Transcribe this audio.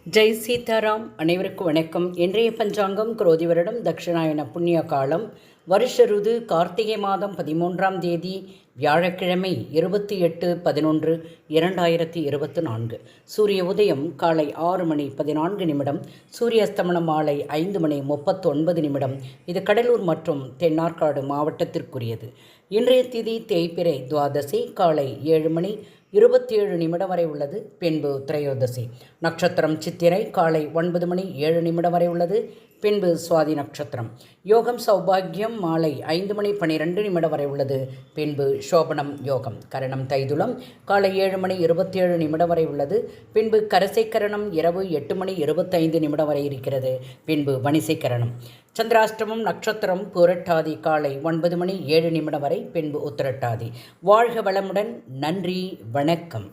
ஜெய் சீதாராம். அனைவருக்கும் வணக்கம். இன்றைய பஞ்சாங்கம் குரோதி வருடம் தட்சிணாயன புண்ணிய காலம் வருஷ ருது கார்த்திகை மாதம் 13ஆம் தேதி வியாழக்கிழமை 28/11/2024. சூரிய உதயம் காலை 6:14. சூரிய அஸ்தமனம் மாலை 5:39. இது கடலூர் மற்றும் தென்னார்காடு மாவட்டத்திற்குரியது. இன்றைய திதி தேய்பிறை துவாதசி காலை 7:27 வரை உள்ளது. பின்பு திரையோதசி. நட்சத்திரம் சித்திரை காலை 9:07 வரை உள்ளது. பின்பு சுவாதி நட்சத்திரம். யோகம் சௌபாகியம் மாலை 5:12 வரை உள்ளது. பின்பு சோபனம் யோகம். கரணம் தைதுளம் காலை 7:27 வரை உள்ளது. பின்பு கரசை கரணம் இரவு 8:25 வரை இருக்கிறது. பின்பு வணிசை கரணம். சந்திராஷ்டமம் நட்சத்திரம் புரட்டாதி காலை 9:07 வரை. பின்பு உத்திரட்டாதி. வாழ்க வளமுடன். நன்றி, வணக்கம்.